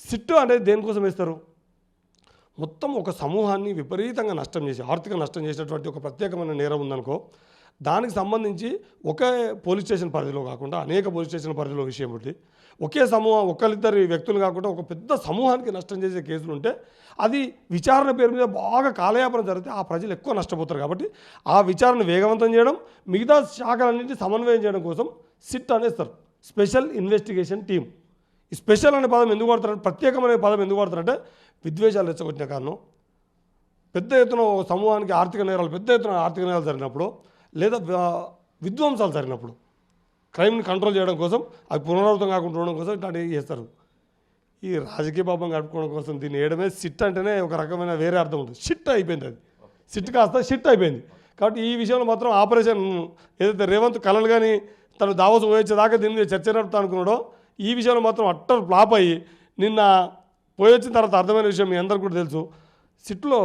Sit అనేది దేనికోసం వేస్తారు? మొత్తం ఒక సమూహాన్ని విపరీతంగా నష్టం చేసి ఆర్థిక నష్టం చేసినటువంటి ఒక ప్రత్యేకమైన నేరం ఉందనుకో, దానికి సంబంధించి ఒకే పోలీస్ స్టేషన్ పరిధిలో కాకుండా అనేక పోలీస్ స్టేషన్ పరిధిలో విషయం ఉంటే ఒకే సమూహం ఒకరిద్దరి వ్యక్తులు కాకుండా ఒక పెద్ద సమూహానికి నష్టం చేసే కేసులు ఉంటే అది విచారణ పేరు మీద బాగా కాలయాపన జరిగితే ఆ ప్రజలు ఎక్కువ నష్టపోతారు. కాబట్టి ఆ విచారణ వేగవంతం చేయడం, మిగతా శాఖలన్నింటినీ సమన్వయం చేయడం కోసం సిట్ అనేస్తారు, స్పెషల్ ఇన్వెస్టిగేషన్ టీమ్. ఈ స్పెషల్ అనే పదం ఎందుకు వాడతారంటే, ప్రత్యేకమైన పదం ఎందుకు వాడతారంటే విద్వేషాలు రెచ్చగొట్టిన కారణం, పెద్ద ఎత్తున సమూహానికి పెద్ద ఎత్తున ఆర్థిక నేరాలు జరిగినప్పుడు లేదా విధ్వంసాలు జరిగినప్పుడు క్రైమ్ని కంట్రోల్ చేయడం కోసం, అవి పునరావృతం కాకుండా ఉండడం కోసం ఇట్లాంటివి చేస్తారు. ఈ రాజకీయ పాపం గడుపుకోవడం కోసం దీన్ని వేయడమే. సిట్ అంటేనే ఒక రకమైన వేరే అర్థం ఉంటుంది. షిట్ అయిపోయింది, అది సిట్ కాస్త షిట్ అయిపోయింది. కాబట్టి ఈ విషయంలో మాత్రం ఆపరేషన్ ఏదైతే రేవంత్ కలలు కానీ తను దావోసు పోయొచ్చేదాకా దీని మీద చర్చ నడుపుతా అనుకున్నాడో, ఈ విషయంలో మాత్రం అట్టర్ ఫ్లాప్ అయ్యి నిన్న పోయొచ్చిన తర్వాత అర్థమైన విషయం మీ అందరికీ కూడా తెలుసు. సిట్లో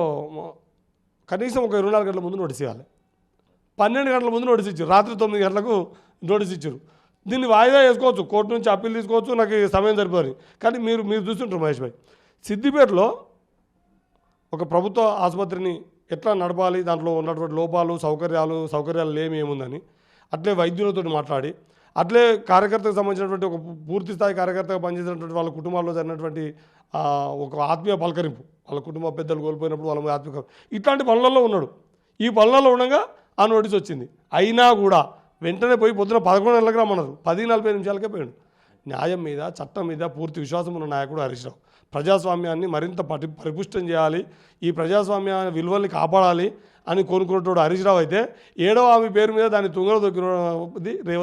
కనీసం ఒక 24 గంటల ముందు నోటీస్ ఇవ్వాలి. 12 గంటల ముందు నోటీస్ ఇచ్చారు, రాత్రి 9 గంటలకు నోటీస్ ఇచ్చారు. దీన్ని వాయిదా వేసుకోవచ్చు, కోర్టు నుంచి అప్పీల్ తీసుకోవచ్చు, నాకు సమయం సరిపోదు. కానీ మీరు చూస్తుంటారు మహేష్ భాయ్, సిద్దిపేటలో ఒక ప్రభుత్వ ఆసుపత్రిని ఎట్లా నడపాలి, దాంట్లో ఉన్నటువంటి లోపాలు సౌకర్యాలు లేమి ఏముందని అట్లే వైద్యులతో మాట్లాడి, అట్లే కార్యకర్తకు సంబంధించినటువంటి ఒక పూర్తి స్థాయి కార్యకర్తగా పనిచేసినటువంటి వాళ్ళ కుటుంబాల్లో జరిగినటువంటి ఒక ఆత్మీయ పలకరింపు, వాళ్ళ కుటుంబ పెద్దలు కోల్పోయినప్పుడు వాళ్ళ ఆత్మీయ ఇట్లాంటి పనులలో ఉన్నాడు. ఈ పనులలో ఉండగా ఆ నోటీస్ వచ్చింది. అయినా కూడా వెంటనే పోయి పొద్దున 11 గంటలకు రమ్మన్నారు, 10:45 పోయాడు. న్యాయం మీద చట్టం మీద పూర్తి విశ్వాసం ఉన్న నాయకుడు హరీష్ రావు. ప్రజాస్వామ్యాన్ని మరింత పరిపుష్టం చేయాలి, ఈ ప్రజాస్వామ్య విలువల్ని కాపాడాలి అని కోరుకున్నటువంటి హరీష్ రావు అయితే 7వ హామీ పేరు మీద దాన్ని తుంగలో దొక్కినది రేవంత్.